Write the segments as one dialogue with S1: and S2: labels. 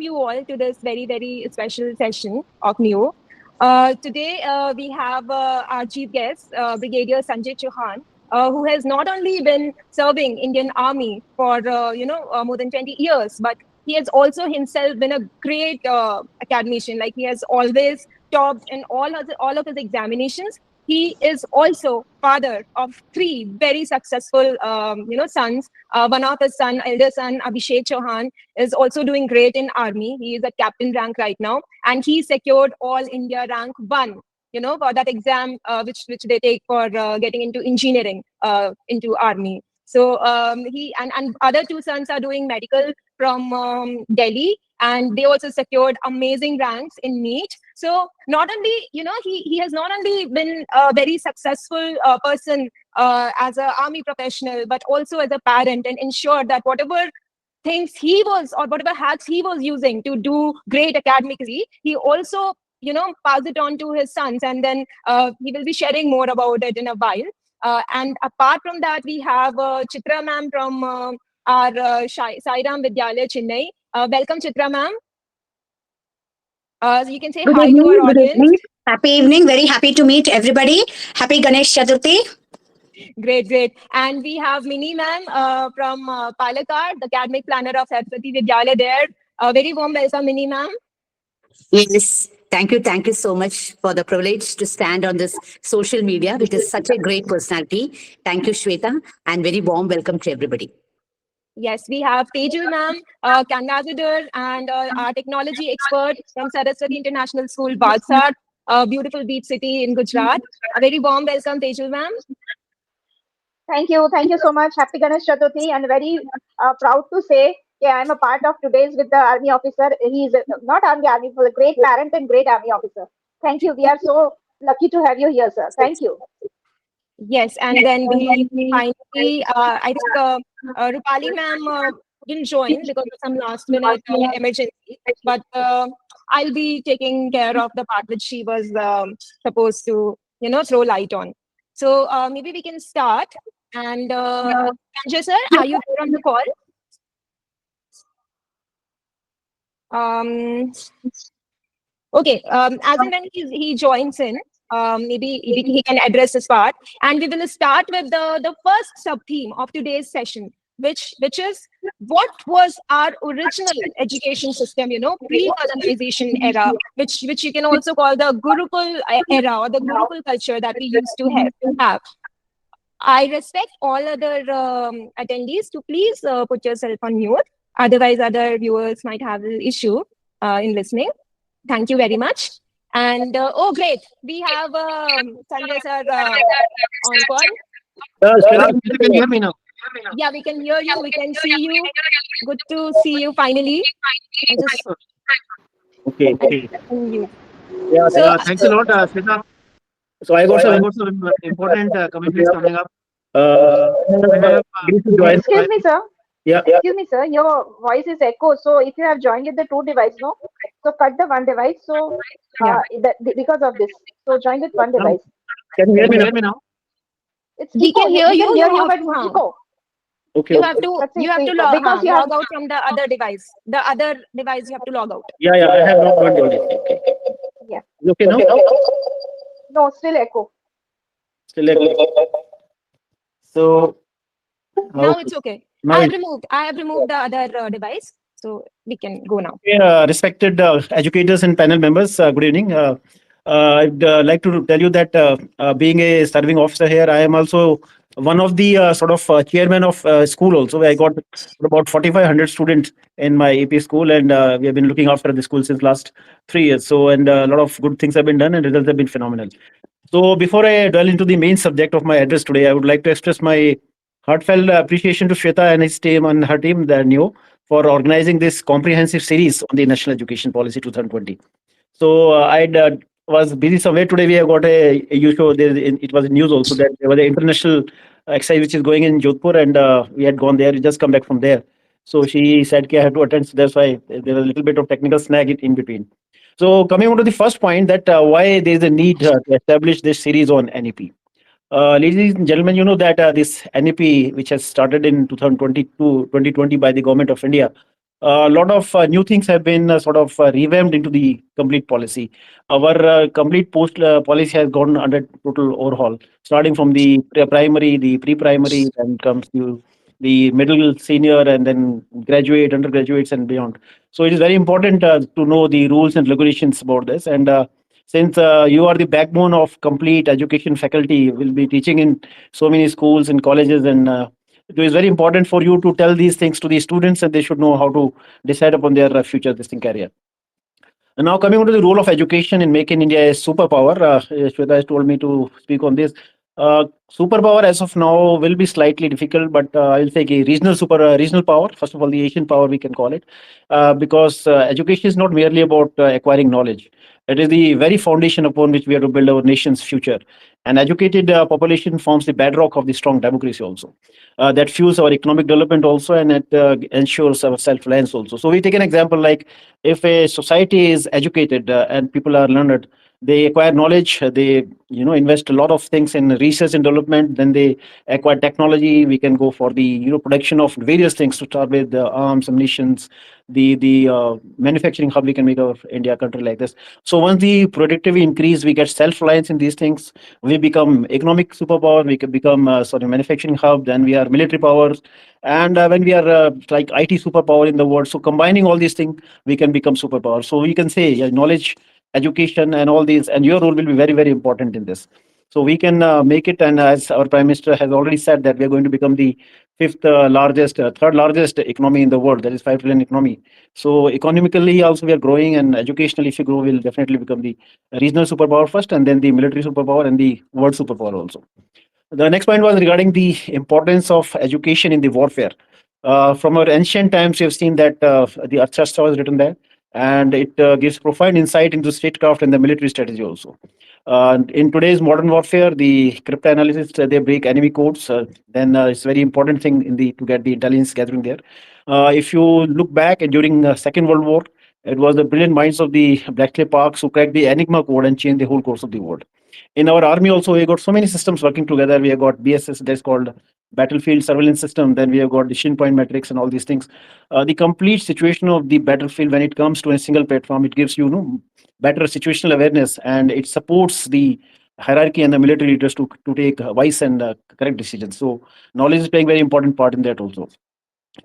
S1: you all to this very, very special session of NEO. Today, we have our chief guest, Brigadier Sanjay Chauhan, who has not only been serving Indian Army for, more than 20 years, but he has also himself been a great academician. Like he has always topped in all of his examinations. He is also father of three very successful, sons. One of his elder son, Abhishek Chauhan, is also doing great in army. He is at captain rank right now, and he secured all India rank 1. For that exam, which they take for getting into engineering, into army. So he and other two sons are doing medical from Delhi, and they also secured amazing ranks in NEET. So not only, he has not only been a very successful person as an army professional, but also as a parent, and ensured that whatever things he was, or whatever hacks he was using to do great academically, he also pass it on to his sons, and then he will be sharing more about it in a while. And apart from that, we have Chitra ma'am from our Sairam Vidyalaya, Chennai. Welcome, Chitra ma'am. You can say
S2: Good
S1: hi to
S2: evening.
S1: our
S2: Good
S1: audience.
S2: evening. Happy evening. Very happy to meet everybody. Happy Ganesh Chaturthi.
S1: Great, great. And we have Mini ma'am from Palakkad, the academic planner of Saraswati Vidyalaya there. Very warm welcome, Mini ma'am.
S2: Yes. Thank you. Thank you so much for the privilege to stand on this social media, which is such a great personality. Thank you, Shweta, and very warm welcome to everybody.
S1: Yes, we have Tejul ma'am, ambassador and our technology expert from Saraswati International School, Valsad, a beautiful beach city in Gujarat. A very warm welcome, Tejul ma'am.
S3: Thank you so much. Happy Ganesh Chaturthi, and very proud to say, yeah, I'm a part of today's with the army officer. He is not army, but a great parent and great army officer. Thank you. We are so lucky to have you here, sir. Thank you.
S1: Yes, and then we finally, I think Rupali ma'am will join because of some last minute emergency, but I'll be taking care of the part which she was supposed to, throw light on. So maybe we can start. And Sanjay sir, are you there on the call? Okay, as and when he joins in, maybe he can address this part. And we will start with the first sub-theme of today's session, which is what was our original education system, pre-colonization era, which you can also call the Gurukul era, or the Gurukul culture that we used to have. I respect all other attendees to please put yourself on mute. Otherwise, other viewers might have an issue in listening. Thank you very much. And oh, great. We have Sanjay sir on call.
S4: Shweta, can you hear me now?
S1: Yeah, we can hear you. We can see you. Good to see you finally.
S4: Okay.
S1: You.
S4: Thanks a lot, Shweta. So I got some important commitments coming up. I have to join.
S3: Excuse me, sir.
S4: Yeah.
S3: Excuse me, sir. Your voice is echo. So if you have joined with the two device, no, so cut the one device. So because of this, so join with one device.
S4: Can you hear me now?
S3: It's
S1: We
S3: echo.
S1: can hear
S3: We
S1: you.
S3: can hear you,
S1: have
S3: but
S1: to,
S3: echo.
S4: Okay.
S1: You have to log,
S3: because you
S1: log
S3: have
S1: out from the other device. The other device you have to log out.
S4: Yeah. I have not got it. Okay.
S3: Yeah.
S4: Okay now?
S3: No, still echo.
S4: Still okay. So
S1: Now it's okay.
S4: Now
S1: I have removed the other device, so we can go now.
S4: respected educators and panel members, good evening. I'd like to tell you that being a serving officer here, I am also one of the chairman of school also, where I got about 4,500 students in my AP school, and we have been looking after the school since last 3 years. So, and a lot of good things have been done and results have been phenomenal. So before I dwell into the main subject of my address today, I would like to express my heartfelt appreciation to Shweta and his team and her team, the NEO, for organizing this comprehensive series on the National Education Policy 2020. So I was busy somewhere today. We have got a you show there. It was in news also that there was an international exercise which is going in Jodhpur, and we had gone there. We just come back from there. So she said, "Okay, I have to attend." So that's why there was a little bit of technical snag in between. So coming on to the first point, that why there is a need to establish this series on NEP. Ladies and gentlemen, you know that this NEP, which has started in 2020 by the government of India, a lot of new things have been sort of revamped into the complete policy. Our complete post policy has gone under total overhaul, starting from the primary, the pre-primary, then comes to the middle, senior, and then graduate, undergraduates, and beyond. So it is very important to know the rules and regulations about this. And since you are the backbone of complete education faculty, will be teaching in so many schools and colleges, and it is very important for you to tell these things to the students, and they should know how to decide upon their future this thing career. And now coming on to the role of education in making India a superpower, Shweta has told me to speak on this. Superpower as of now will be slightly difficult, but I'll take a regional power. First of all, the Asian power we can call it, because education is not merely about acquiring knowledge. It is the very foundation upon which we have to build our nation's future. An educated population forms the bedrock of the strong democracy also. That fuels our economic development also, and it ensures our self-reliance also. So we take an example like if a society is educated and people are learned, they acquire knowledge, they invest a lot of things in research and development, then they acquire technology. We can go for the production of various things to start with the arms, ammunitions, the manufacturing hub we can make of India country like this. So once the productivity increase, we get self-reliance in these things, we become economic superpower, we can become manufacturing hub, then we are military powers, and when we are like IT superpower in the world. So combining all these things, we can become superpower. So we can say, yeah, knowledge, education, and all these, and your role will be very, very important in this. So we can make it, and as our Prime Minister has already said, that we are going to become the third largest economy in the world. That is 5 trillion economy. So economically also we are growing, and educationally, if you grow, we'll definitely become the regional superpower first, and then the military superpower, and the world superpower also. The next point was regarding the importance of education in the warfare. From our ancient times, we have seen that the Arthashastra was written there, and it gives profound insight into statecraft and the military strategy also. In today's modern warfare, the cryptanalysis, they break enemy codes. Then it's very important thing in the to get the intelligence gathering there. If you look back during Second World War, it was the brilliant minds of the Bletchley Parks who cracked the Enigma code and changed the whole course of the world. In our army also, we got so many systems working together. We have got BSS, that's called battlefield surveillance system. Then we have got decision point metrics and all these things. The complete situation of the battlefield when it comes to a single platform, it gives better situational awareness, and it supports the hierarchy and the military leaders to take wise and correct decisions. So knowledge is playing very important part in that also.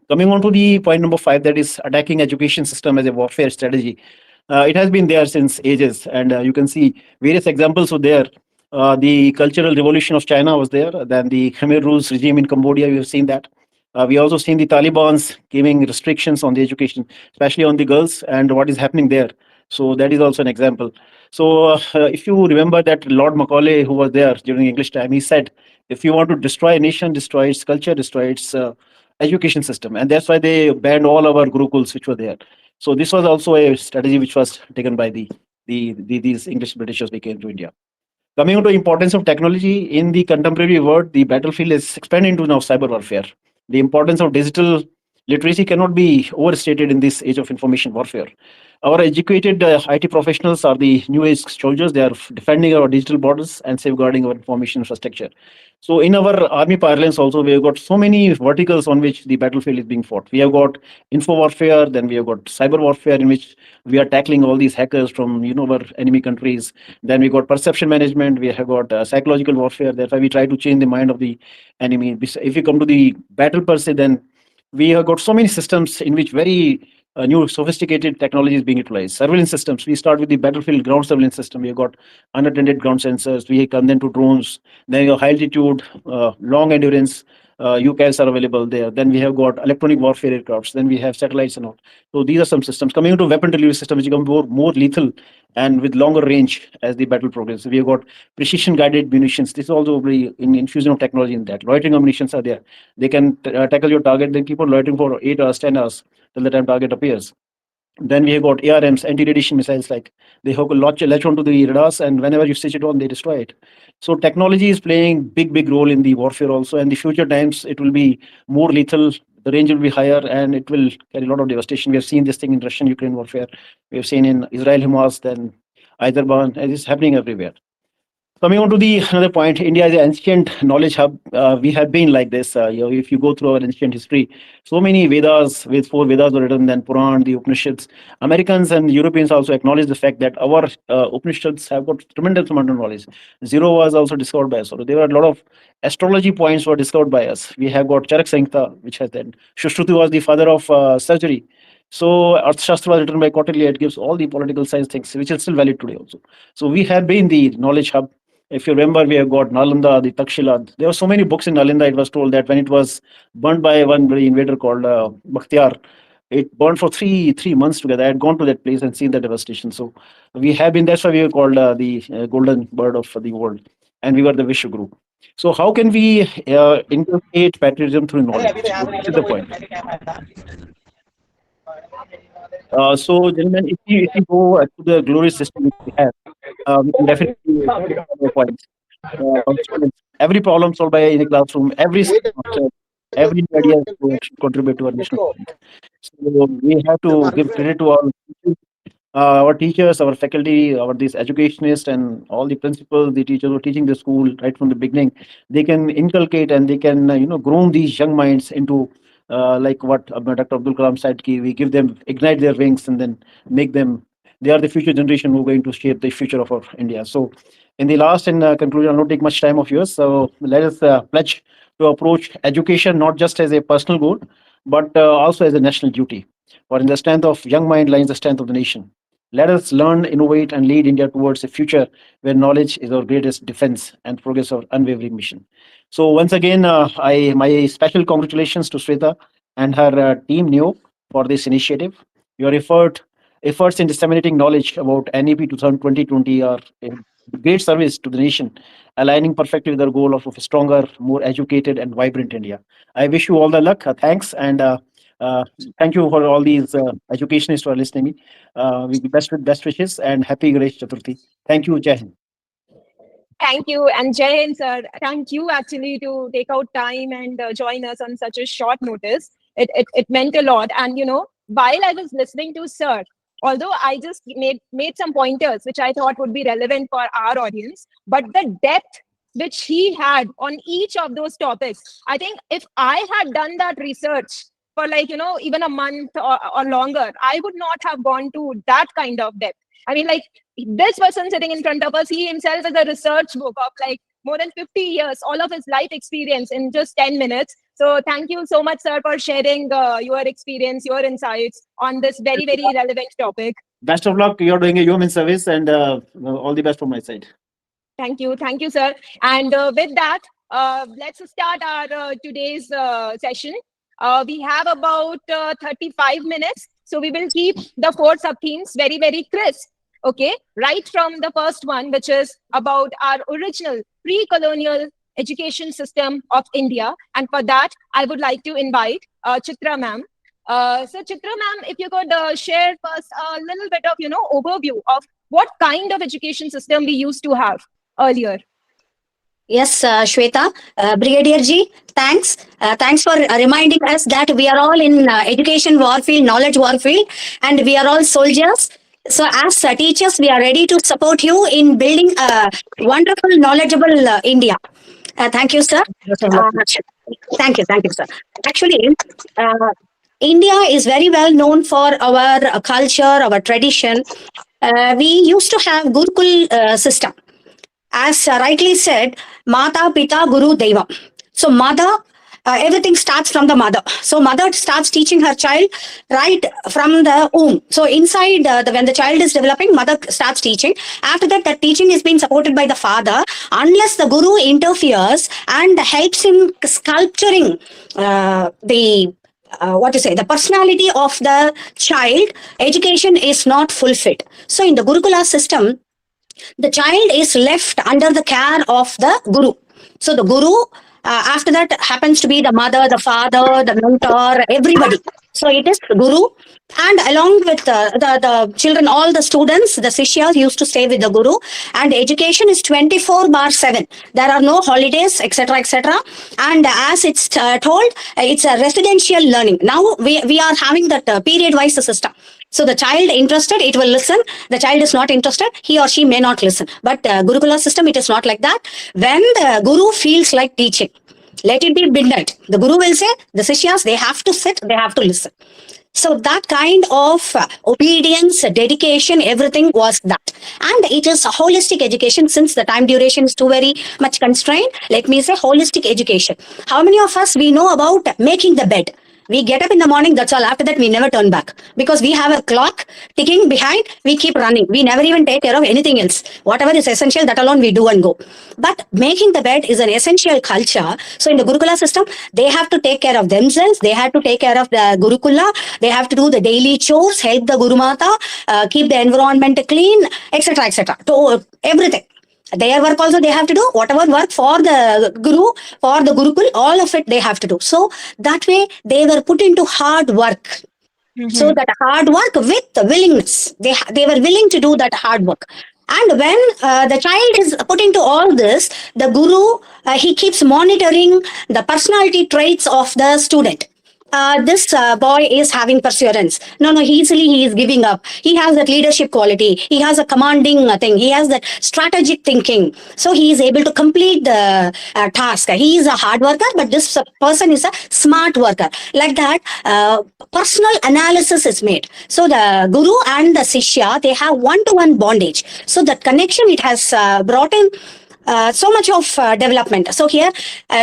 S4: Coming on to the point number 5, that is attacking education system as a warfare strategy. It has been there since ages, and you can see various examples were there. The Cultural Revolution of China was there. Then the Khmer Rouge regime in Cambodia, we have seen that. We also seen the Taliban's giving restrictions on the education, especially on the girls, and what is happening there. So that is also an example. So if you remember that Lord Macaulay, who was there during English time, he said, if you want to destroy a nation, destroy its culture, destroy its education system, and that's why they banned all our gurukuls which were there. So this was also a strategy which was taken by these English Britishers who came to India. Coming on to importance of technology in the contemporary world, the battlefield is expanding into now cyber warfare. The importance of digital literacy cannot be overstated in this age of information warfare. Our educated IT professionals are the new age soldiers. They are defending our digital borders and safeguarding our information infrastructure. So in our army parlance also, we have got so many verticals on which the battlefield is being fought. We have got info warfare, then we have got cyber warfare in which we are tackling all these hackers from our enemy countries. Then we got perception management, we have got psychological warfare. Therefore, we try to change the mind of the enemy. If you come to the battle per se, then we have got so many systems in which very new sophisticated technology is being utilized. Surveillance systems. We start with the battlefield ground surveillance system. We have got unattended ground sensors. We come then to drones. Then your high altitude, long endurance. UCAS are available there. Then we have got electronic warfare aircrafts. Then we have satellites and all. So these are some systems. Coming into weapon delivery systems, which become more lethal and with longer range as the battle progresses. We have got precision guided munitions. This is also in infusion of technology in that. Loitering ammunitions are there. They can tackle your target, then keep on loitering for 8 hours, 10 hours till the time target appears. Then we have got ARMs, anti-radiation missiles, like they hook latch onto the radars, and whenever you switch it on, they destroy it. So technology is playing big role in the warfare also. And the future times, it will be more lethal. The range will be higher, and it will carry a lot of devastation. We have seen this thing in Russian-Ukraine warfare. We have seen in Israel, Hamas, then Azerbaijan, and it's happening everywhere. Coming on to the another point, India is an ancient knowledge hub. We have been like this. If you go through our ancient history, so many Vedas, with 4 Vedas were written, then Puran, the Upanishads. Americans and Europeans also acknowledge the fact that our Upanishads have got tremendous amount of knowledge. Zero was also discovered by us. So there were a lot of astrology points were discovered by us. We have got Charak Samhita, which has then Shushruti was the father of surgery. So Arthashastra was written by Kautilya. It gives all the political science things, which is still valid today also. So we have been the knowledge hub. If you remember, we have got Nalanda, the Takshila. There were so many books in Nalanda. It was told that when it was burned by one very invader called Bakhtiar, it burned for three months together. I had gone to that place and seen the devastation. So we have been. That's why we were called the golden bird of the world, and we were the Vishwaguru. So how can we inculcate patriotism through knowledge? So this is the point. So, gentlemen, if you go to the glorious system which we have, we can definitely get points. Students, every problem solved by in a classroom, every semester, every idea should contribute to our national strength. So we have to give credit to our teachers, our faculty, our these educationists, and all the principals, the teachers who are teaching the school right from the beginning. They can inculcate and they can groom these young minds into like what Dr. Abdul Kalam said, we give them ignite their wings and then make them. They are the future generation who are going to shape the future of our India. So, in the last and conclusion, I'll not take much time of yours. So let us pledge to approach education not just as a personal goal, but also as a national duty. For in the strength of young mind lies the strength of the nation. Let us learn, innovate, and lead India towards a future where knowledge is our greatest defense and progress our unwavering mission. So once again, I my special congratulations to Sweta and her team NEO for this initiative. Your efforts in disseminating knowledge about NEP 2020 are a great service to the nation, aligning perfectly with our goal of a stronger, more educated, and vibrant India. I wish you all the luck. Thanks and. Uh, Thank you for all these educationists who are listening me. We best with best wishes and happy Ganesh Chaturthi. Thank you, Jai Hind.
S1: Thank you, and Jay and sir, thank you actually to take out time and join us on such a short notice. It meant a lot. And while I was listening to sir, although I just made some pointers which I thought would be relevant for our audience, but the depth which he had on each of those topics, I think if I had done that research for like even a month or longer, I would not have gone to that kind of depth. I mean, like, this person sitting in front of us, he himself is a research book of like more than 50 years, all of his life experience in just 10 minutes. So thank you so much, sir, for sharing your experience, your insights on this very, very relevant topic.
S4: Best of luck. You're doing a human service and all the best from my side.
S1: Thank you, sir. And with that, let's start our today's session. We have about 35 minutes. So we will keep the 4 sub-themes very, very crisp. Okay, right from the first one, which is about our original pre-colonial education system of India. And for that, I would like to invite Chitra ma'am. So Chitra ma'am, if you could share first a little bit of, overview of what kind of education system we used to have earlier.
S5: Yes, Shweta, Brigadier Ji, thanks. Thanks for reminding us that we are all in education warfield, knowledge warfield, and we are all soldiers. So as teachers, we are ready to support you in building a wonderful, knowledgeable India. Thank you, sir. Thank you, sir. Actually, India is very well known for our culture, our tradition. We used to have Gurukul system. As rightly said, Mata, Pita, Guru, Deva. So mother, everything starts from the mother. So mother starts teaching her child right from the womb. So inside, when the child is developing, mother starts teaching. After that, that teaching is being supported by the father. Unless the guru interferes and helps him sculpturing the personality of the child, education is not fulfilled. So in the Gurukula system, the child is left under the care of the guru. So the guru, after that, happens to be the mother, the father, the mentor, everybody. So it is the guru. And along with the children, all the students, the Sishyas used to stay with the guru. And education is 24/7. There are no holidays, etc., etc. And as it's told, it's a residential learning. Now we are having that period-wise system. So the child interested, it will listen. The child is not interested, he or she may not listen. But Gurukula system, it is not like that. When the guru feels like teaching, let it be midnight. The guru will say, the Sishyas, they have to sit, they have to listen. So that kind of obedience, dedication, everything was that. And it is a holistic education. Since the time duration is too very much constrained, let me say holistic education. How many of us we know about making the bed? We get up in the morning, that's all. After that, we never turn back because we have a clock ticking behind. We keep running. We never even take care of anything else. Whatever is essential, that alone we do and go. But making the bed is an essential culture. So in the Gurukula system, they have to take care of themselves. They have to take care of the Gurukula. They have to do the daily chores, help the Guru Mata, keep the environment clean, etc., etc. To everything. Their work also they have to do, whatever work for the Guru, for the Gurukul, all of it they have to do. So that way they were put into hard work. So that hard work with willingness, they were willing to do that hard work. And when the child is put into all this, the Guru, he keeps monitoring the personality traits of the student. This boy is having perseverance. No, easily he is giving up. He has that leadership quality. He has a commanding thing. He has that strategic thinking. So he is able to complete the task. He is a hard worker, but this person is a smart worker. Like that, personal analysis is made. So the Guru and the Sishya, they have one-to-one bondage. So that connection, it has brought in so much of development. So here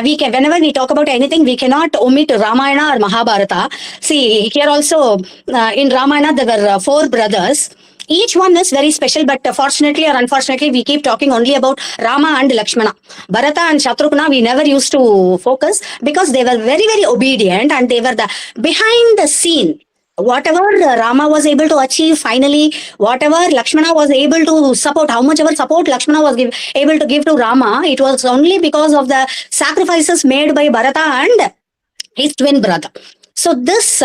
S5: we can, whenever we talk about anything, we cannot omit Ramayana or Mahabharata. See, here also in Ramayana there were 4 brothers. Each one is very special, but fortunately or unfortunately, we keep talking only about Rama and Lakshmana. Bharata and Shatrughna, we never used to focus because they were very, very obedient and they were the behind the scene. Whatever Rama was able to achieve finally, whatever Lakshmana was able to support, how much ever support Lakshmana was able to give to Rama, it was only because of the sacrifices made by Bharata and his twin brother. So this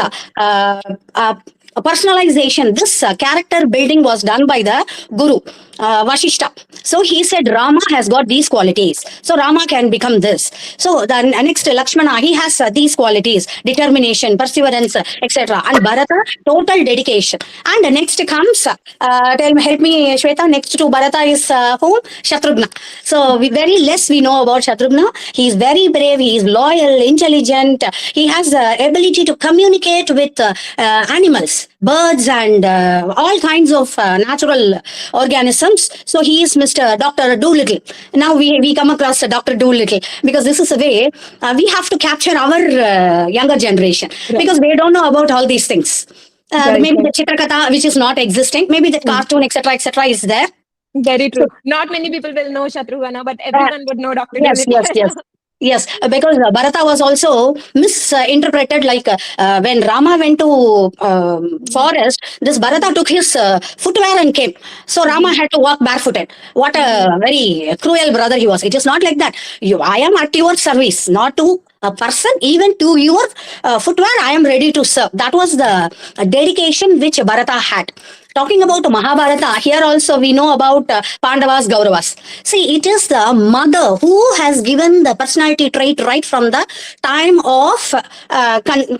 S5: personalization, this character building was done by the Guru, Vashishta. So he said Rama has got these qualities. So Rama can become this. So the next Lakshmana, he has these qualities, determination, perseverance, etc. And Bharata, total dedication. And next comes, help me Shweta, next to Bharata is whom? Shatrughna. So very less we know about Shatrughna. He is very brave, he is loyal, intelligent. He has the ability to communicate with animals, birds and all kinds of natural organisms. So he is Mr. Dr. Doolittle. Now we come across Dr. Doolittle because this is a way we have to capture our younger generation because they don't know about all these things. Maybe the Chitrakatha, which is not existing, maybe the cartoon, etc., is there.
S1: Very true. Not many people will know Shatrughna, but everyone would know Dr.
S5: Yes, Yes, because Bharata was also misinterpreted, like when Rama went to forest, this Bharata took his footwear and came. So Rama had to walk barefooted. What a very cruel brother he was. It is not like that. I am at your service, not to a person, even to your footwear, I am ready to serve. That was the dedication which Bharata had. Talking about Mahabharata, here also we know about Pandavas, Kauravas. See, it is the mother who has given the personality trait right from the time of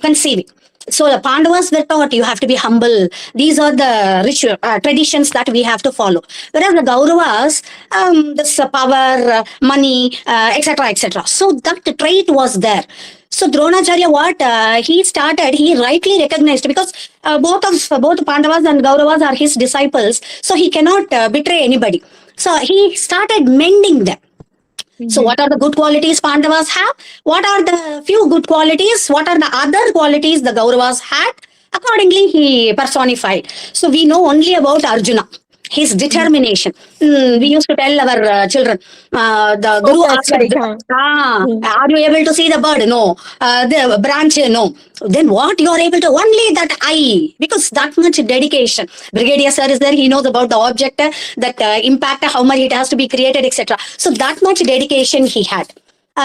S5: conceiving. So the Pandavas were taught you have to be humble. These are the ritual traditions that we have to follow. Whereas the Kauravas, this power, money, etc., etc. So that trait was there. So Dronacharya, what he started, he rightly recognized because both Pandavas and Kauravas are his disciples. So he cannot betray anybody. So he started mending them. So what are the good qualities Pandavas have? What are the few good qualities? What are the other qualities the Kauravas had? Accordingly, he personified. So we know only about Arjuna, his determination. We used to tell our children, the Guru asked, are you able to see the bird? No. The branch? No. Then what you are able to? Only that eye, because that much dedication. Brigadier sir is there, he knows about the object, that impact, how much it has to be created, etc. So that much dedication he had.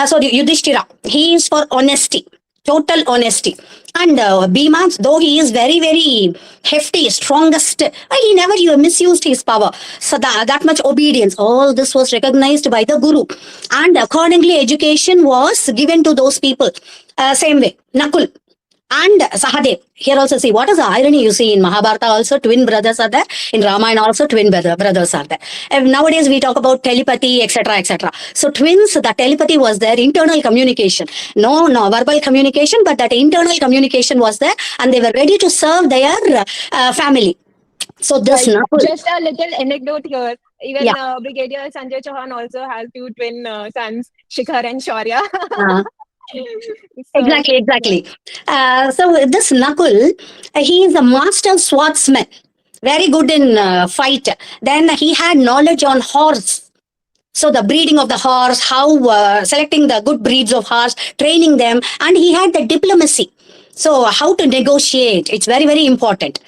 S5: So Yudhishthira, he is for honesty, total honesty. And Bhima, though he is very, very hefty, strongest, he never misused his power. So that much obedience, all this was recognized by the Guru. And accordingly, education was given to those people. Same way, Nakul. and Sahadev. Here also see what is the irony you see in Mahabharata also twin brothers are there, in Ramayana also twin brothers are there. And nowadays we talk about telepathy, etc., etc. So twins, the telepathy was there, internal communication. No verbal communication, but that internal communication was there, and they were ready to serve their family. So this
S1: Right.
S5: Nakul,
S1: Just a little anecdote here. Even
S5: yeah.
S1: Brigadier Sanjay Chauhan also has two twin sons, Shikhar and Shaurya. So,
S5: Exactly. So this Nakul, he is a master swordsman, very good in fight. Then he had knowledge on horse. So the breeding of the horse, how selecting the good breeds of horse, training them, and he had the diplomacy. So how to negotiate, it's very, very important.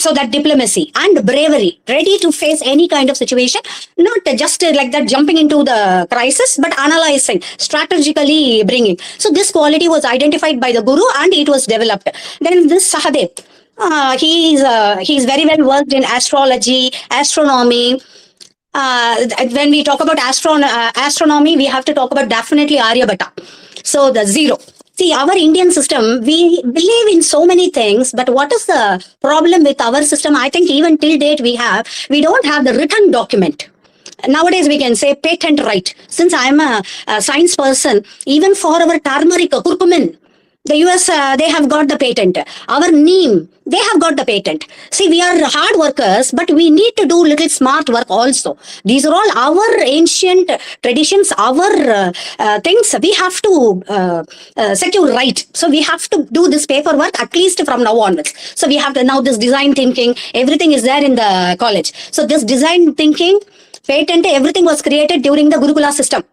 S5: So that diplomacy and bravery, ready to face any kind of situation, not just like that jumping into the crisis, but analyzing, strategically bringing. So this quality was identified by the guru and it was developed. Then this Sahadev, he's very well versed in astrology, astronomy. When we talk about astronomy, we have to talk about definitely Aryabhatta. So the zero. See, our Indian system, we believe in so many things, but what is the problem with our system? I think even till date we don't have the written document. Nowadays we can say patent right. Since I'm a science person, even for our turmeric, curcumin, the US, they have got the patent. Our neem, they have got the patent. See, we are hard workers, but we need to do little smart work also. These are all our ancient traditions, our things. We have to secure right. So we have to do this paperwork at least from now onwards. So we have to now this design thinking, everything is there in the college. So this design thinking, patent, everything was created during the Gurukula system.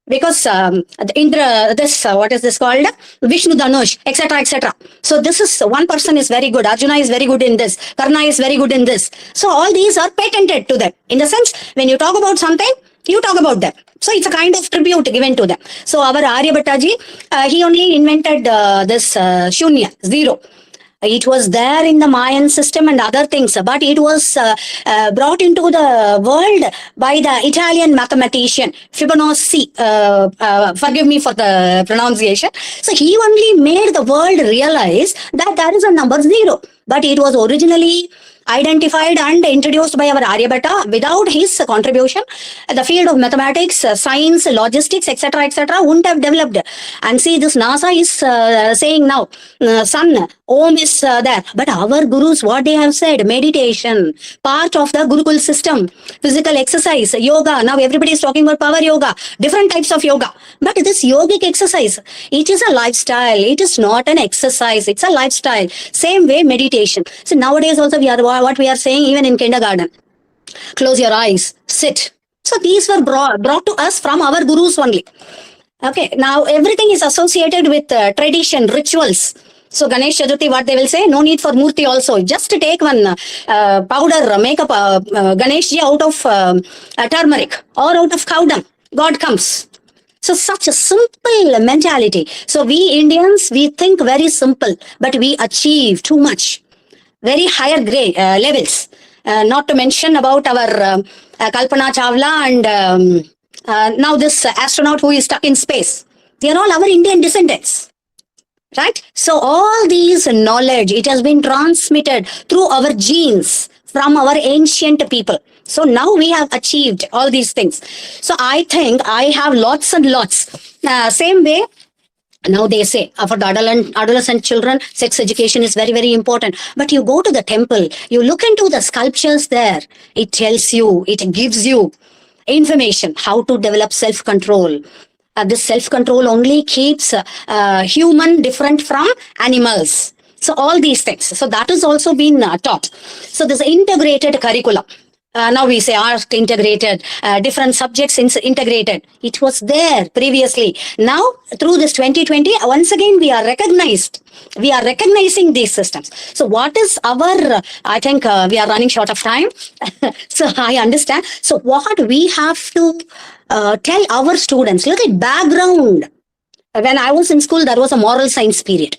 S5: Because what is this called? Vishnu Dhanush, etc., etc. So this is one person is very good. Arjuna is very good in this. Karna is very good in this. So all these are patented to them. In the sense, when you talk about something, you talk about them. So it's a kind of tribute given to them. So our Aryabhattaji, he only invented this Shunya, zero. It was there in the Mayan system and other things, but it was brought into the world by the Italian mathematician Fibonacci. Forgive me for the pronunciation. So he only made the world realize that there is a number zero, but it was originally identified and introduced by our Aryabhatta. Without his contribution, the field of mathematics, science, logistics, etc., etc., wouldn't have developed. And see, this NASA is saying now, sun, Om is there. But our gurus, what they have said, meditation, part of the Gurukul system, physical exercise, yoga. Now everybody is talking about power yoga, different types of yoga. But this yogic exercise, it is a lifestyle. It is not an exercise. It's a lifestyle. Same way meditation. So nowadays also what we are saying even in kindergarten. Close your eyes, sit. So these were brought to us from our gurus only. Okay, now everything is associated with tradition, rituals. So Ganesh Chaturthi, what they will say, no need for murti also. Just to take one powder, make up Ganeshji out of turmeric or out of cow dung. God comes. So such a simple mentality. So we Indians, we think very simple, but we achieve too much. Very higher grade levels. Not to mention about our Kalpana Chawla and now this astronaut who is stuck in space. They are all our Indian descendants. Right? So all these knowledge, it has been transmitted through our genes from our ancient people. So now we have achieved all these things. So I think I have lots and lots. Same way, now they say for the adolescent children, sex education is very, very important. But you go to the temple, you look into the sculptures there, it tells you, it gives you information how to develop self-control. This self-control only keeps human different from animals. So all these things. So that has also been taught. So this integrated curriculum. Now we say art integrated, different subjects integrated. It was there previously. Now through this 2020, once again we are recognized. We are recognizing these systems. So what is our, I think we are running short of time. So I understand. So what we have to tell our students, look at background. When I was in school, there was a moral science period.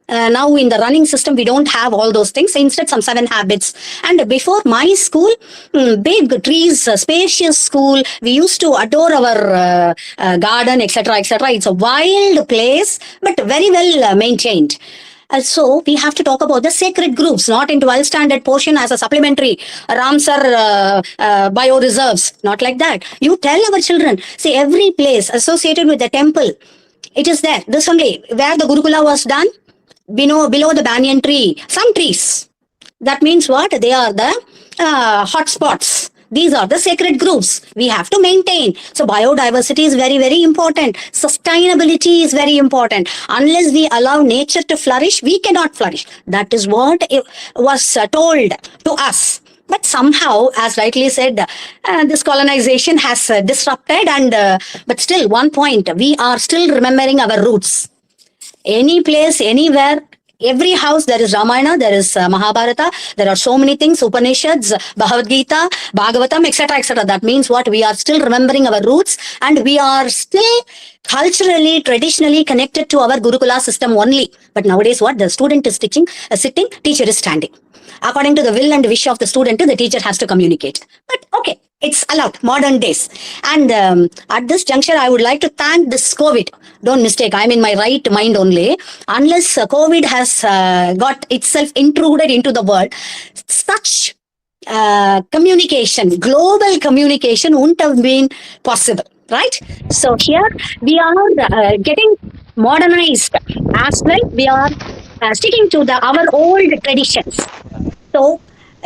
S5: Now in the running system, we don't have all those things. Instead, some 7 habits. And before my school, big trees, spacious school. We used to adore our garden, etc., etc. It's a wild place, but very well maintained. So we have to talk about the sacred groups, not in 12th standard portion as a supplementary Ramsar bioreserves, not like that. You tell our children, see every place associated with the temple, it is there. This only, where the Gurukula was done, below the banyan tree, some trees. That means what? They are the hot spots. These are the sacred groups we have to maintain. So biodiversity is very, very important. Sustainability is very important. Unless we allow nature to flourish, we cannot flourish. That is what was told to us. But somehow, as rightly said, this colonization has disrupted, and but still, one point, we are still remembering our roots. Any place, anywhere, every house, there is Ramayana, there is Mahabharata, there are so many things, Upanishads, Bhagavad Gita, Bhagavatam, etc., etc. That means what? We are still remembering our roots, and we are still culturally, traditionally connected to our Gurukula system only. But nowadays, what? The student is sitting, teacher is standing. According to the will and wish of the student, the teacher has to communicate. But okay, it's allowed, modern days. And at this juncture, I would like to thank this COVID. Don't mistake, I'm in my right mind only. Unless COVID has got itself intruded into the world, such communication, global communication wouldn't have been possible, right? So here we are getting modernized as well. We are sticking to our old traditions. So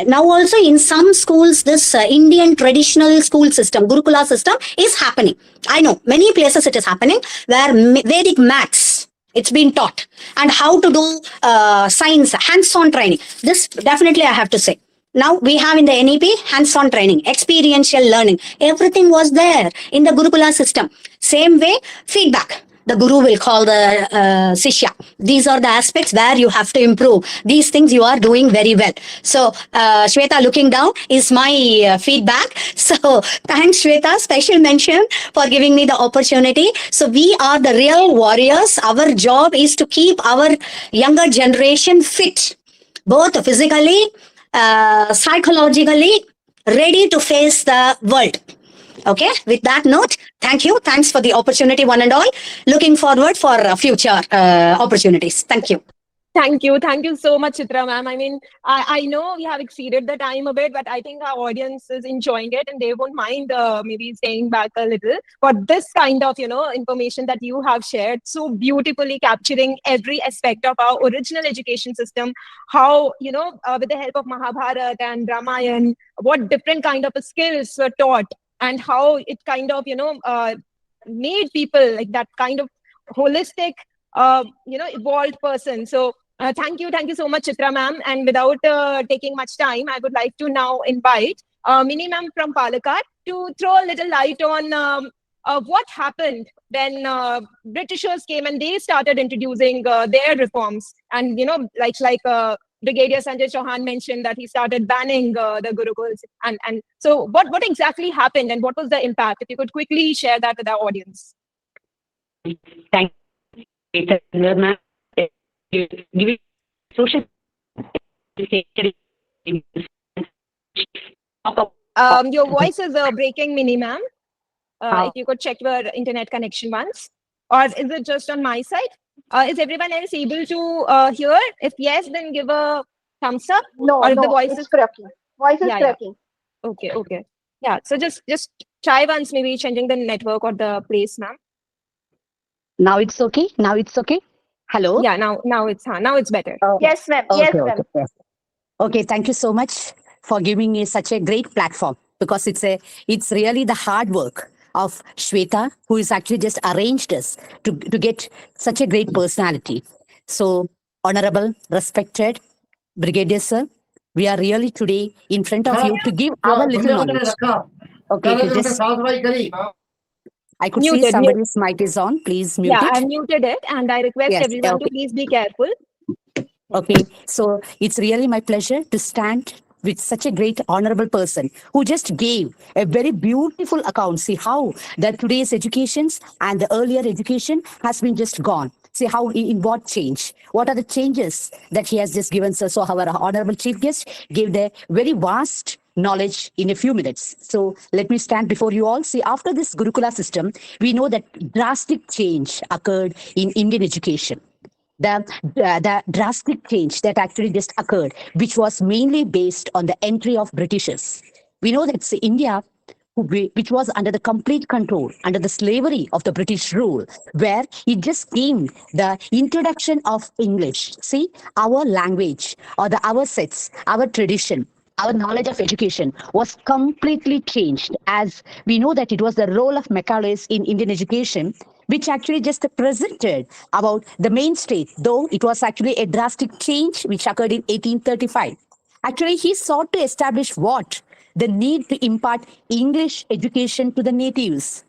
S5: now also in some schools, this Indian traditional school system, Gurukula system is happening. I know many places it is happening where Vedic maths, it's been taught, and how to do science, hands-on training. This definitely I have to say. Now we have in the NEP hands-on training, experiential learning. Everything was there in the Gurukula system. Same way, feedback. The guru will call the Sishya. These are the aspects where you have to improve. These things you are doing very well. So, Shweta looking down is my feedback. So, thanks Shweta, special mention for giving me the opportunity. So, we are the real warriors. Our job is to keep our younger generation fit, both physically, psychologically, ready to face the world. Okay, with that note, thank you. Thanks for the opportunity, one and all. Looking forward for future opportunities. Thank you.
S1: Thank you. Thank you so much, Chitra ma'am. I mean, I know we have exceeded the time a bit, but I think our audience is enjoying it and they won't mind maybe staying back a little. But this kind of, information that you have shared, so beautifully capturing every aspect of our original education system, how, with the help of Mahabharata and Ramayana, what different kind of skills were taught, and how it kind of, made people like that kind of holistic, evolved person. So thank you so much, Chitra ma'am. And without taking much time, I would like to now invite Mini ma'am from Palakkad to throw a little light on what happened when Britishers came and they started introducing their reforms. And, like Brigadier Chauhan mentioned that he started banning the Gurukuls. And so what exactly happened and what was the impact? If you could quickly share that with our audience.
S2: Thank you, ma'am. Social
S1: your voice is breaking, Mini ma'am. If you could check your internet connection once. Or is it just on my side? Is everyone else able to hear? If yes, then give a thumbs up.
S3: No,
S1: or if
S3: no,
S1: the voice
S3: it's cracking. Voice is cracking.
S1: Yeah. Okay. Yeah, so just try once, maybe changing the network or the place, ma'am.
S2: Now it's okay. Hello.
S1: Yeah, now it's better.
S3: Yes, ma'am. Yes, ma'am.
S2: Okay. Okay, thank you so much for giving me such a great platform, because it's really the hard work of Shweta, who is actually just arranged us to get such a great personality. So, honorable, respected Brigadier sir, we are really today in front of you to give our little knowledge. Okay, I could see somebody's mic is on. Please mute it.
S1: Yeah, I muted it, and I request everyone to please be careful.
S2: Okay, so it's really my pleasure to stand with such a great honorable person who just gave a very beautiful account. See how that today's educations and the earlier education has been just gone. See how in what change? What are the changes that he has just given us? So our honorable chief guest gave the very vast knowledge in a few minutes. So let me stand before you all. See, after this Gurukula system, we know that drastic change occurred in Indian education. The drastic change that actually just occurred, which was mainly based on the entry of Britishers. We know that India, which was under the complete control, under the slavery of the British rule, where it just came the introduction of English. See, our language or our sets, our tradition, our knowledge of education was completely changed, as we know that it was the role of Macaulay in Indian education, which actually just presented about the main state, though it was actually a drastic change which occurred in 1835. Actually, he sought to establish what? The need to impart English education to the natives.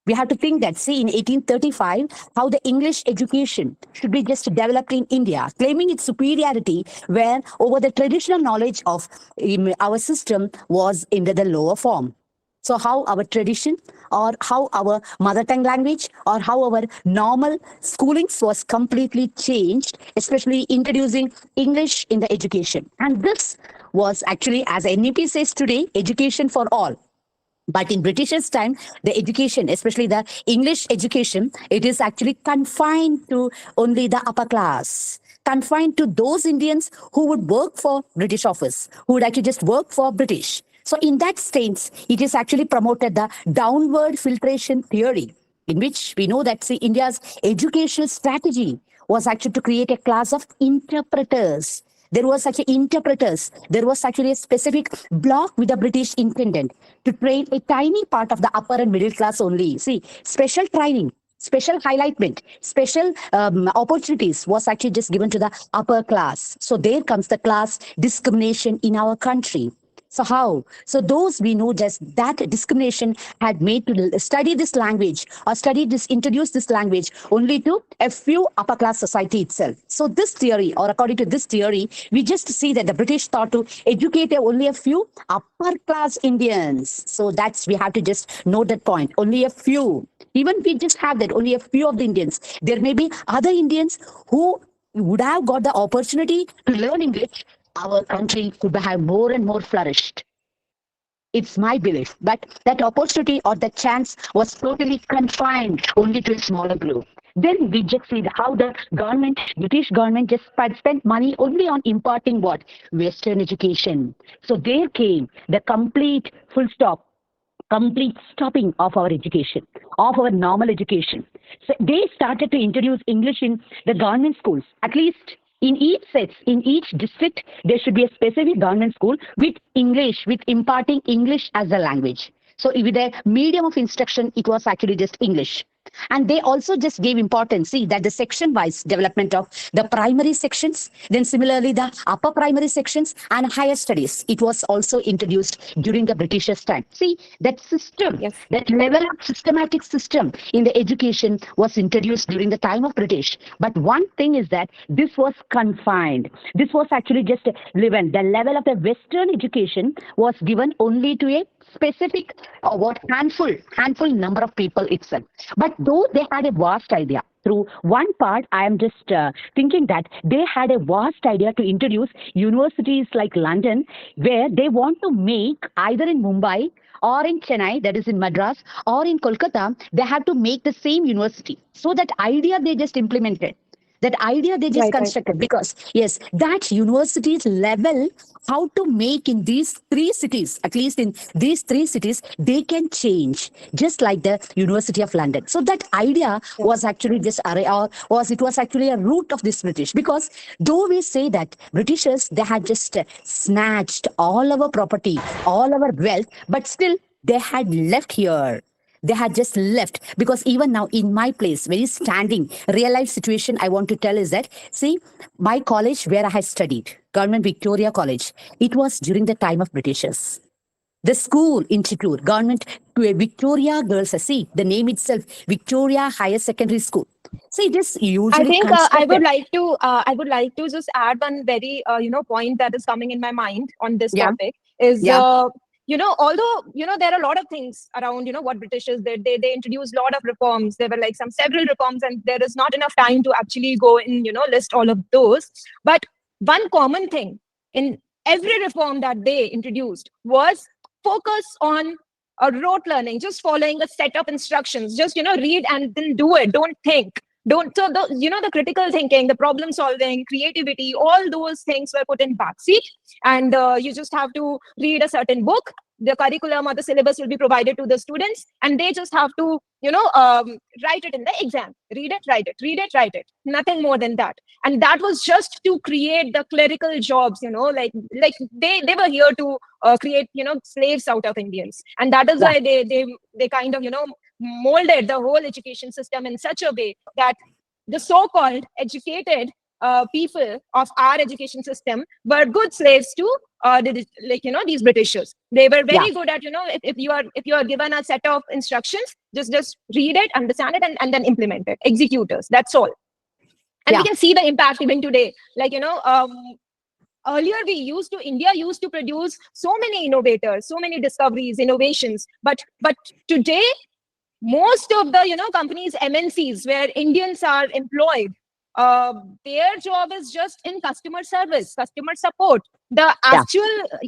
S2: We have to think that, see, in 1835, how the English education should be just developed in India, claiming its superiority where over the traditional knowledge of our system was in the lower form. So how our tradition or how our mother tongue language or how our normal schoolings was completely changed, especially introducing English in the education. And this was actually, as NEP says today, education for all. But in British's time, the education, especially the English education, it is actually confined to only the upper class, confined to those Indians who would work for British office, who would actually just work for British. So in that sense, it is actually promoted the downward filtration theory, in which we know that, see, India's educational strategy was actually to create a class of interpreters. There was actually interpreters. There was actually a specific block with the British intendant to train a tiny part of the upper and middle class only. See, special training, special highlightment, special opportunities was actually just given to the upper class. So there comes the class discrimination in our country. So how? So those we know just that discrimination had made to study this language or introduce this language only to a few upper class society itself. So this theory, or according to this theory, we just see that the British thought to educate only a few upper class Indians. So that's, we have to just note that point, only a few. Even we just have that, only a few of the Indians. There may be other Indians who would have got the opportunity to learn English. Our country could have more and more flourished. It's my belief. But that opportunity or that chance was totally confined only to a smaller group. Then we just see how the government, British government, just spent money only on imparting what? Western education. So there came the complete full stop, complete stopping of our education, of our normal education. So they started to introduce English in the government schools. At least in each sets, in each district, there should be a specific government school with English, with imparting English as a language. So with the medium of instruction, it was actually just English. And they also just gave importance, see, that the section-wise development of the primary sections, then similarly the upper primary sections and higher studies, it was also introduced during the Britishers' time. See, that system,
S1: Yes.
S2: that level of systematic system in the education was introduced during the time of British. But one thing is that this was confined. This was actually just given. The level of the Western education was given only to a specific handful number of people itself. But though they had a vast idea, through one part, I am just thinking that they had a vast idea to introduce universities like London, where they want to make either in Mumbai or in Chennai, that is in Madras, or in Kolkata, they have to make the same university. So that idea they just implemented. That idea they just
S1: Right, right.
S2: constructed, because yes, that university's level, how to make in these three cities, at least in these three cities, they can change, just like the University of London. So that idea was actually just it was actually a root of this British, because though we say that Britishers, they had just snatched all our property, all our wealth, but still they had left here. They had just left, because even now in my place, very standing real life situation I want to tell is that, see, my college where I had studied, Government Victoria College, it was during the time of Britishers. The school institute, Government Victoria Girls, see, the name itself, Victoria Higher Secondary School. See, it is usually
S1: I think I would
S2: constructed-
S1: like to just add one very point that is coming in my mind on this
S2: Yeah.
S1: topic is
S2: Yeah.
S1: although, there are a lot of things around, what Britishers did. They introduced a lot of reforms. There were like several reforms, and there is not enough time to actually go in, list all of those. But one common thing in every reform that they introduced was focus on rote learning, just following a set of instructions, just, read and then do it. Don't think. Don't so the critical thinking, the problem solving, creativity, all those things were put in backseat, and you just have to read a certain book. The curriculum or the syllabus will be provided to the students, and they just have to write it in the exam. Read it, write it, read it, write it. Nothing more than that. And that was just to create the clerical jobs, like they were here to create slaves out of Indians, and that is why they kind of molded the whole education system in such a way that the so-called educated people of our education system were good slaves to these Britishers. They were very good at if you are given a set of instructions, just read it, understand it, and then implement it. Executors. That's all. And we can see the impact even today. Earlier, India used to produce so many innovators, so many discoveries, innovations. But today, most of the companies, MNCs, where Indians are employed, their job is just in customer service, customer support. The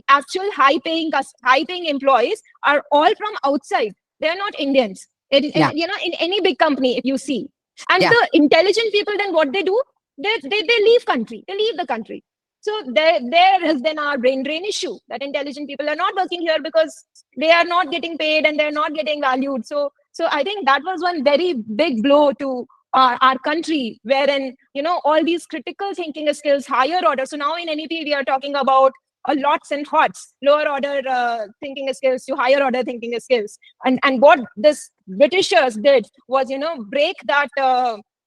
S1: actual high-paying employees are all from outside. They're not Indians. In any big company, if you see, and the intelligent people, then what they do? They leave country. They leave the country. So there has been our brain drain issue, that intelligent people are not working here because they are not getting paid and they're not getting valued. So I think that was one very big blow to our country, wherein all these critical thinking skills, higher order. So now in NEP we are talking about lots and hots, lower order thinking skills to higher order thinking skills. And what this Britishers did was break that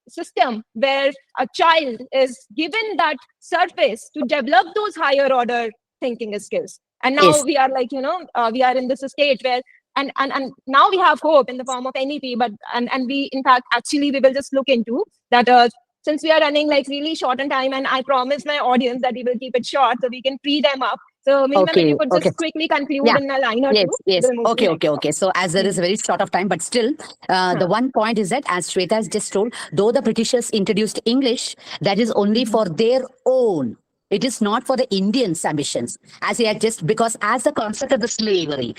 S1: system where a child is given that surface to develop those higher order thinking skills. And now we are like, we are in this stage where, and now we have hope in the form of NEP, but, and we, in fact, actually, we will just look into that, since we are running like really short on time, and I promise my audience that we will keep it short so we can free them up. So, Minimum, if you could just quickly conclude in a line or two.
S2: Yes. Okay. So, as there is a very short of time, but still, the one point is that, as Shweta has just told, though the Britishers introduced English, that is only for their own. It is not for the Indians' ambitions, as he had just, because as the concept of the slavery,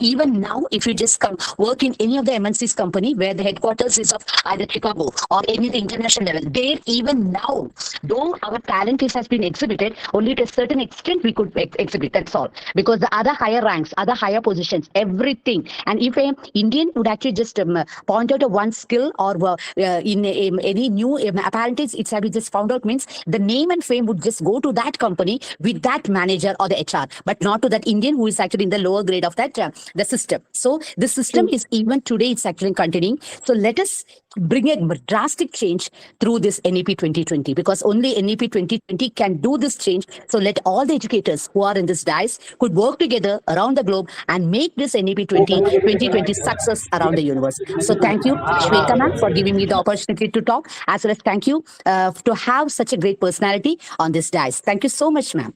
S2: even now, if you just come work in any of the MNC's company where the headquarters is of either Chicago or any of the international level, there even now, though our talent has been exhibited, only to a certain extent we could exhibit, that's all. Because the other higher ranks, other higher positions, everything. And if an Indian would actually just point out a one skill or in any new, apparently it's have just found out, means the name and fame would just go to that company with that manager or the HR, but not to that Indian who is actually in the lower grade of that the system. So the system is even today it's actually continuing. So let us bring a drastic change through this NEP 2020, because only NEP 2020 can do this change. So let all the educators who are in this dais could work together around the globe and make this NEP 2020 success around the universe. So thank you, Shweta ma'am, for giving me the opportunity to talk, as well as thank you to have such a great personality on this dais. Thank you so much, ma'am.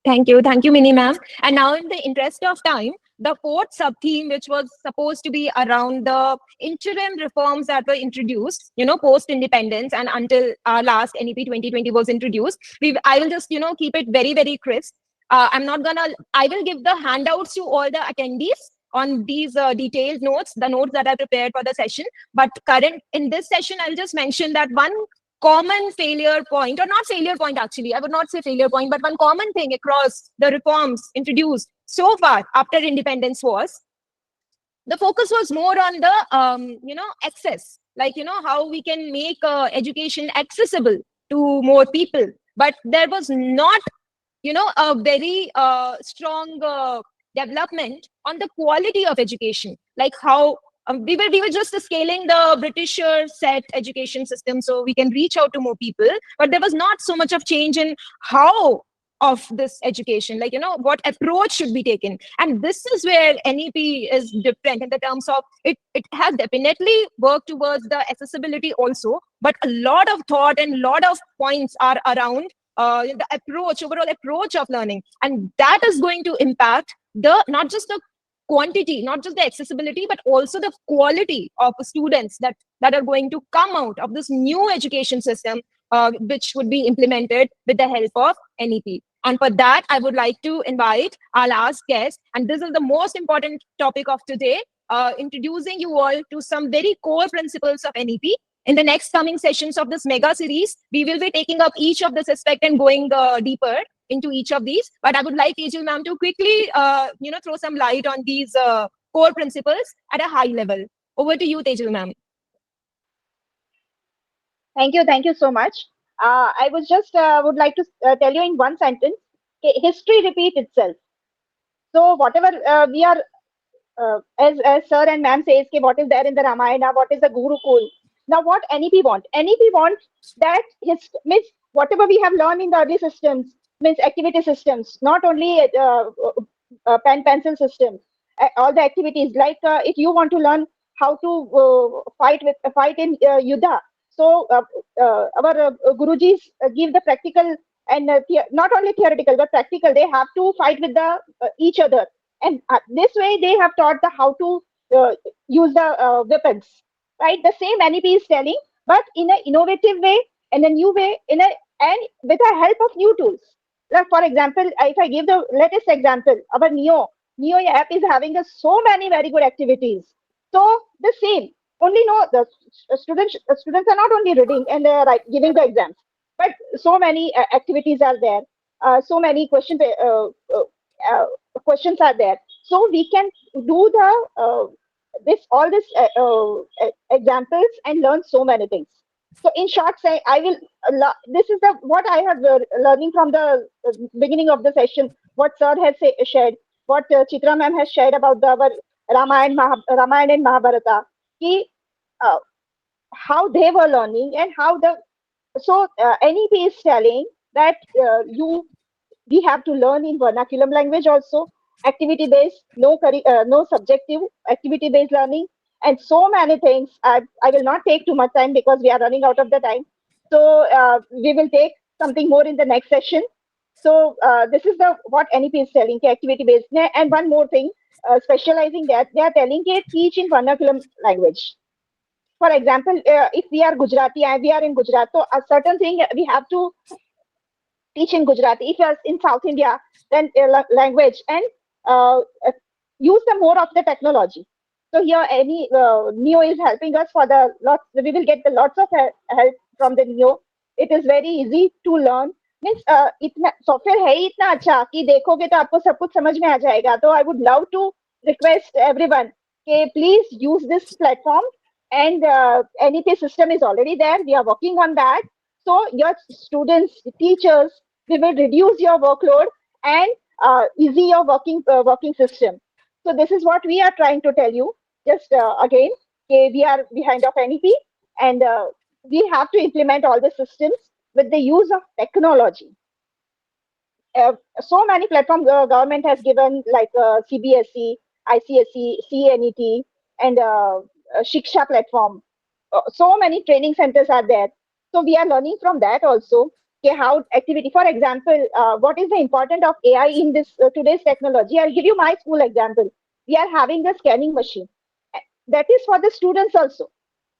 S1: Thank you, Mini ma'am. And now, in the interest of time, the fourth sub-theme, which was supposed to be around the interim reforms that were introduced, post-independence and until our last NEP 2020 was introduced, I will just, keep it very, very crisp. I will give the handouts to all the attendees on these detailed notes, the notes that I prepared for the session. But in this session, I'll just mention that one common failure point, or not failure point actually, I would not say failure point, but one common thing across the reforms introduced so far after independence was, the focus was more on the, access, like, how we can make education accessible to more people. But there was not, a very strong development on the quality of education, like how we were just scaling the Britisher set education system so we can reach out to more people, but there was not so much of change in how of this education, like, what approach should be taken. And this is where NEP is different in the terms of it has definitely worked towards the accessibility also, but a lot of thought and a lot of points are around the overall approach of learning. And that is going to impact not just the quantity, not just the accessibility, but also the quality of students that are going to come out of this new education system, which would be implemented with the help of NEP. And for that, I would like to invite our last guest, and this is the most important topic of today, introducing you all to some very core principles of NEP. In the next coming sessions of this mega series, we will be taking up each of this aspect and going deeper into each of these. But I would like Tejal ma'am to quickly, throw some light on these core principles at a high level. Over to you, Tejal ma'am.
S3: Thank you so much. I was just would like to tell you in one sentence, history repeat itself. So whatever we are, as sir and ma'am says, what is there in the Ramayana, what is the Gurukul. Now what NEP want? NEP wants that means whatever we have learned in the early systems, means activity systems, not only pen pencil systems, all the activities like if you want to learn how to fight in Yuddha. So our Gurujis give the practical and not only theoretical but practical. They have to fight with the each other, and this way they have taught the how to use the weapons. Right, the same NEP is telling, but in an innovative way, in a new way, and with the help of new tools. Like for example, if I give the latest example, our Neo app is having so many very good activities. So the same, only no, the students are not only reading and giving the exams, but so many activities are there. So many questions are there. So we can do the all these examples and learn so many things. So in short, say I will. This is the what I have learning from the beginning of the session. What sir has shared, what Chitra ma'am has shared about our Ramayana and Mahabharata. Ki, how they were learning and how the NEP is telling that we have to learn in vernacular language also, activity based, no subjective, activity based learning, and so many things. I will not take too much time because we are running out of the time. So we will take something more in the next session. So this is the what NEP is telling, activity based. And one more thing, specializing that they are telling teach in vernacular language. For example, if we are Gujarati and we are in Gujarat, so a certain thing we have to teach in Gujarati. If you are in South India, then language and uh, use the more of the technology. So here, any Neo is helping us for the lots. We will get the lots of help from the Neo. It is very easy to learn. Means इतना software है ही इतना अच्छा कि देखोगे तो आपको सब कुछ समझ में आ जाएगा. तो I would love to request everyone, okay, please use this platform. And NEP system is already there. We are working on that. So your students, teachers, we will reduce your workload and easy your working system. So this is what we are trying to tell you. Just again, okay, we are behind of NEP, and we have to implement all the systems with the use of technology. So many platforms government has given, like CBSE, ICSE, CNET, and Shiksha platform. So many training centers are there. So we are learning from that also. Okay, how activity, for example, what is the importance of AI in this today's technology? I'll give you my school example. We are having a scanning machine. That is for the students also.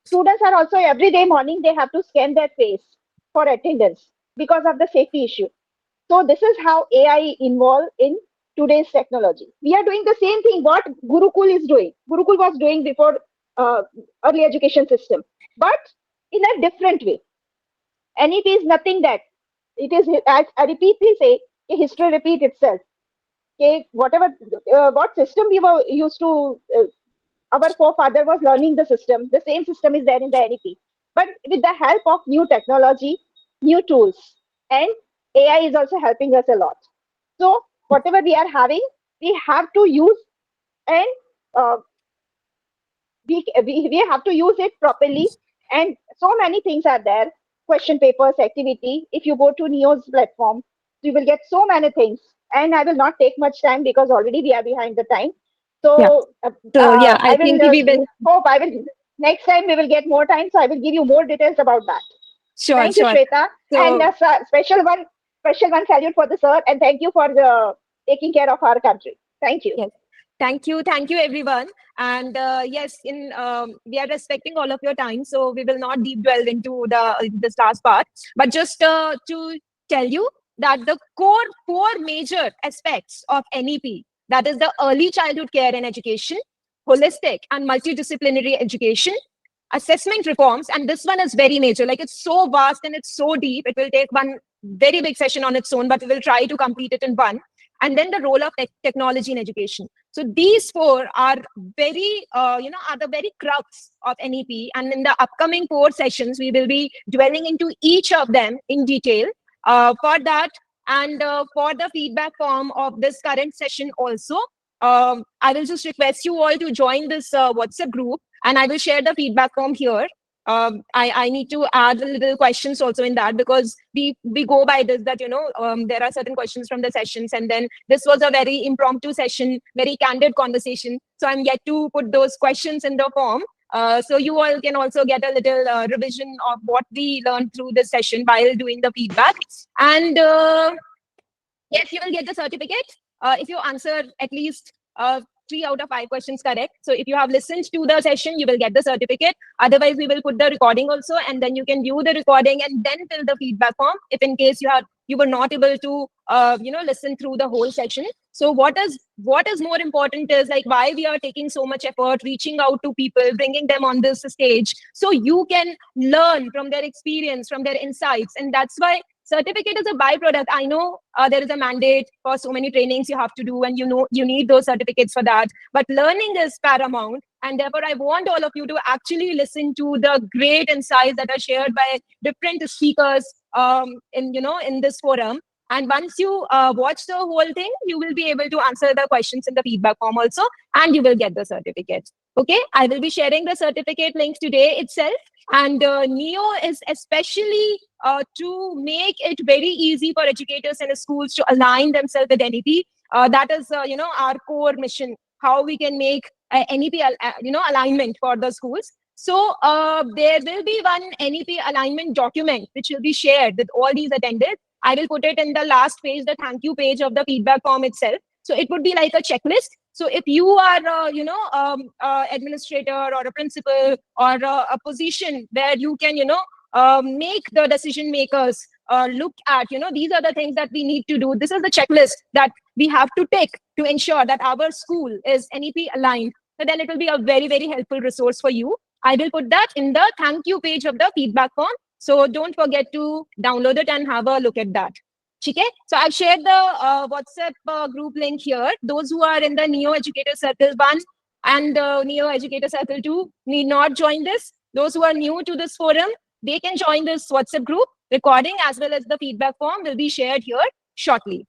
S3: Students are also every day morning, they have to scan their face for attendance because of the safety issue. So this is how AI involved in today's technology. We are doing the same thing what Gurukul is doing. Gurukul was doing before early education system, but in a different way. NEP is nothing that. It is, I repeatedly say, history repeat itself. Okay, whatever what system we were used to, our forefather was learning the system. The same system is there in the NEP, but with the help of new technology, new tools, and AI is also helping us a lot. So whatever we are having, we have to use, and we have to use it properly. And so many things are there. Question papers, activity. If you go to Neo's platform, you will get so many things. And I will not take much time because already we are behind the time. So,
S1: I
S3: I will
S1: think we will.
S3: hope I will next time we will get more time. So I will give you more details about that.
S1: Sure,
S3: Thank you,
S1: sure.
S3: Shweta.
S1: So,
S3: And special one salute for the sir, and thank you for the taking care of our country. Thank you.
S1: Yes. Thank you, everyone. And yes, we are respecting all of your time, so we will not deep delve into this last part. But just to tell you that the core four major aspects of NEP, that is the early childhood care and education, holistic and multidisciplinary education, assessment reforms, and this one is very major. Like, it's so vast and it's so deep. It will take one very big session on its own, but we will try to complete it in one. And then the role of technology in education. So these four are very, are the very crux of NEP. And in the upcoming 4 sessions, we will be dwelling into each of them in detail. For that, and for the feedback form of this current session also, I will just request you all to join this WhatsApp group, and I will share the feedback form here. I need to add a little questions also in that, because we go by this, that there are certain questions from the sessions, and then this was a very impromptu session, very candid conversation. So I'm yet to put those questions in the form. So you all can also get a little revision of what we learned through this session while doing the feedback. And yes, you will get the certificate if you answer at least 3 out of 5 questions correct. So if you have listened to the session, you will get the certificate. Otherwise, we will put the recording also, and then you can view the recording and then fill the feedback form if in case you were not able to listen through the whole session. So what is more important is, like, why we are taking so much effort reaching out to people, bringing them on this stage, so you can learn from their experience, from their insights. And that's why certificate is a byproduct. I know there is a mandate for so many trainings you have to do, and you need those certificates for that. But learning is paramount, and therefore I want all of you to actually listen to the great insights that are shared by different speakers in this forum. And once you watch the whole thing, you will be able to answer the questions in the feedback form also, and you will get the certificate. Okay, I will be sharing the certificate link today itself. And NEO is especially to make it very easy for educators and schools to align themselves with NEP. That is, our core mission, how we can make NEP, alignment for the schools. So there will be one NEP alignment document which will be shared with all these attended. I will put it in the last page, the thank you page of the feedback form itself. So it would be like a checklist. So if you are, administrator or a principal or a position where you can, make the decision makers look at, these are the things that we need to do. This is the checklist that we have to take to ensure that our school is NEP aligned. So then it will be a very, very helpful resource for you. I will put that in the thank you page of the feedback form. So don't forget to download it and have a look at that. Okay? So I've shared the WhatsApp group link here. Those who are in the NEO Educator Circle 1 and NEO Educator Circle 2 need not join this. Those who are new to this forum, they can join this WhatsApp group. Recording as well as the feedback form will be shared here shortly.